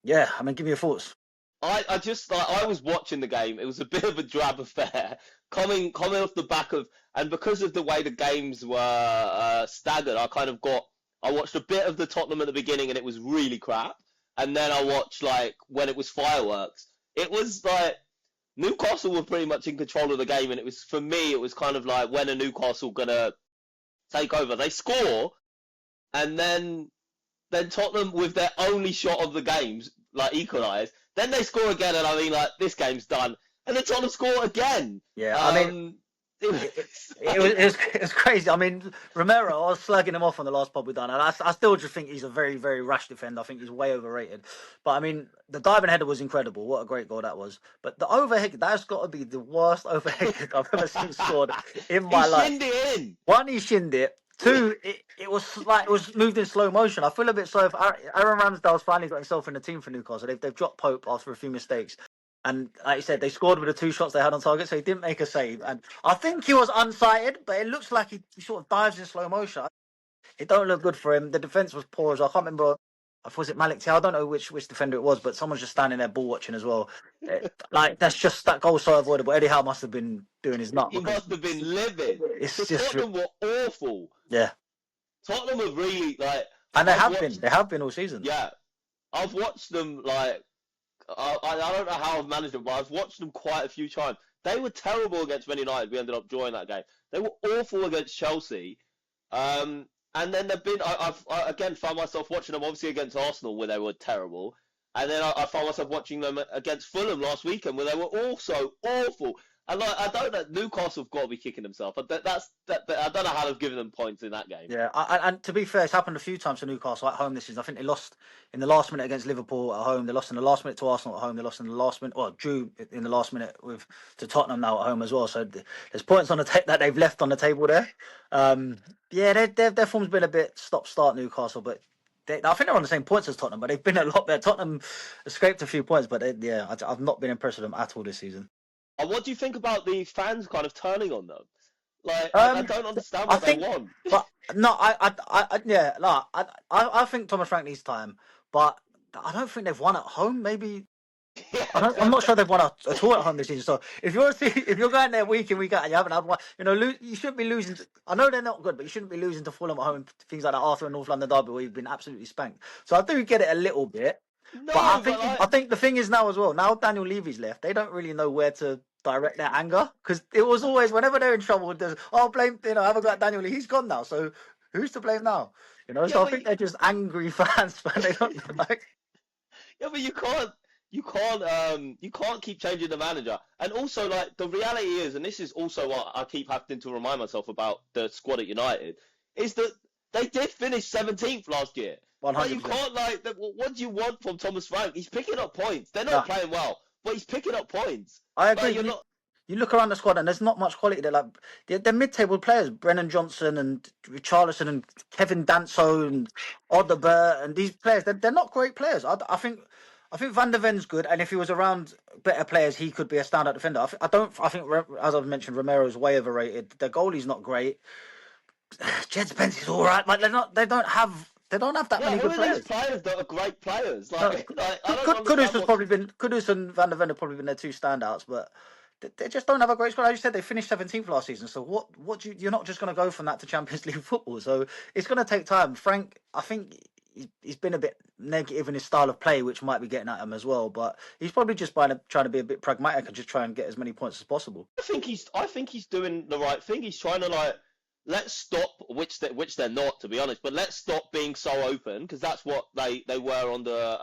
Yeah, I mean, give me your thoughts. I just like I was watching the game. It was a bit of a drab affair, coming off the back of, and because of the way the games were staggered, I watched a bit of the Tottenham at the beginning, and it was really crap. And then I watched like when it was fireworks. It was like Newcastle were pretty much in control of the game, and it was for me. It was kind of like when are Newcastle gonna take over? They score, and then Tottenham with their only shot of the games like equalise. Then they score again, and I mean like this game's done. And then Tottenham score again. Yeah, I mean, Um, it was, it was crazy. I mean, Romero, I was slugging him off on the last pod we done, and I still just think he's a very, very rash defender. I think he's way overrated. But I mean, the diving header was incredible. What a great goal that was. But the overhead, that's got to be the worst overhead kick I've ever seen scored in he my life. shinned it in. One, he shinned it. Two, it was like it was moved in slow motion. I feel a bit sorry for Aaron Ramsdale's finally got himself in the team for Newcastle. They've dropped Pope after a few mistakes. And like you said, they scored with the two shots they had on target, so he didn't make a save. And I think he was unsighted, but it looks like he sort of dives in slow motion. It don't look good for him. The defense was poor as well. I can't remember. Was it Malik T? I don't know which defender it was, but someone's just standing there ball watching as well. Like that's just that goal so avoidable. Eddie Howe must have been doing his nut He because must have been livid. it's Because just Tottenham were awful. yeah. Tottenham were really like And I've watched. they have been all season. Yeah, I've watched them like I don't know how I've managed them, but I've watched them quite a few times. They were terrible against Man United. We ended up drawing that game. They were awful against Chelsea. And then they've been. I again found myself watching them obviously against Arsenal where they were terrible. And then I found myself watching them against Fulham last weekend where they were also awful. And like I don't know, Newcastle have got to be kicking themselves. I don't know how they've given them points in that game. Yeah, and to be fair, it's happened a few times to Newcastle at home this season. I think they lost in the last minute against Liverpool at home. They lost in the last minute to Arsenal at home. They lost in the last minute, or drew in the last minute with to Tottenham now at home as well. So there's points on the that they've left on the table there. Um, yeah, their form's been a bit stop-start Newcastle, but I think they're on the same points as Tottenham, but they've been a lot better. Tottenham have scraped a few points, but I've not been impressed with them at all this season. And what do you think about the fans kind of turning on them? Like, I Um, don't understand I what they think, want. but no, yeah, no, I think Thomas Frank needs time, but I don't think they've won at home. Maybe Yeah, I'm not sure they've won at all at home this season. So if you're going there week in week out and you haven't had one, you shouldn't be losing. I know they're not good, but you shouldn't be losing to Fulham at home. Things like that, Arthur and North London derby, where you've been absolutely spanked. So I do get it a little bit. But no, but I like, think the thing is now as well. Now Daniel Levy's left, they don't really know where to direct their anger because it was always whenever they're in trouble, there's blame have a go at Daniel Levy. He's gone now, so who's to blame now? yeah, So I but think they're just angry fans, but they don't like. yeah, but you can't keep changing the manager. And also, like, the reality is, and this is also what I keep having to remind myself about the squad at United, is that they did finish 17th last year. One Like, hundred you percent. can't like, what do you want from Thomas Frank? He's picking up points. They're not No, playing well, but he's picking up points. I agree. Like, you're not. You look around the squad and there's not much quality. They're mid-table players. Brennan Johnson and Richarlison and Kevin Danso and Odegaard and these players. They're not great players. I think Van der Ven's good, and if he was around better players, he could be a standout defender. I don't. I think as I've mentioned, Romero's way overrated. Their goalie's not great. Jed Spence is all right, but they don't have that Yeah, many who good are these players. players that are great players? No, Like I don't Kudus understand has what. probably been Kudus and Van der Ven have probably been their two standouts, but they just don't have a great squad. As you said, they finished 17th last season. So you're not just going to go from that to Champions League football. So it's going to take time. Frank, I think he's been a bit negative in his style of play, which might be getting at him as well. But he's probably just trying to be a bit pragmatic and just try and get as many points as possible. I think he's doing the right thing. He's trying to like let's stop, which they're not to be honest, but let's stop being so open because that's what they were under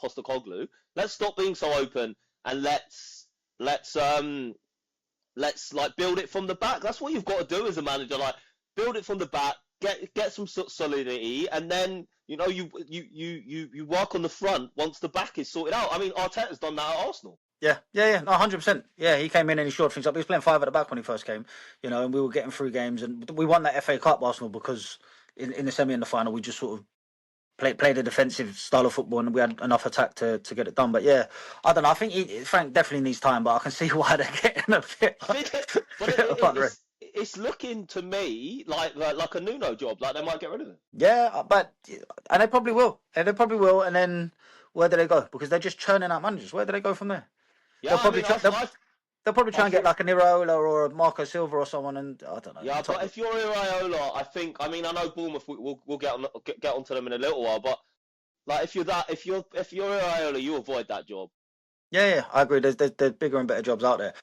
Postecoglou. Let's stop being so open and let's let's like build it from the back. That's what you've got to do as a manager. Like build it from the back, get some solidity, and then you work on the front once the back is sorted out. I mean, Arteta's done that at Arsenal. Yeah, no, 100%. Yeah, he came in and he shored things up. He was playing five at the back when he first came, and we were getting through games, and we won that FA Cup Arsenal because in the semi and the final we just sort of played a defensive style of football and we had enough attack to get it done. But yeah, I don't know. I think Frank definitely needs time, but I can see why they're getting a bit. But it's looking to me like a Nuno job. Like they might get rid of him. Yeah, but and they probably will, and then where do they go? Because they're just churning out managers. Where do they go from there? Yeah, They'll I probably mean, try, they'll probably try I and get think, like an Iraola or a Marco Silva or someone, and I don't know. yeah, but if you're Iraola, I mean, I know Bournemouth. We'll get onto them in a little while, but like if you're Iraola, you avoid that job. Yeah, I agree. There's bigger and better jobs out there.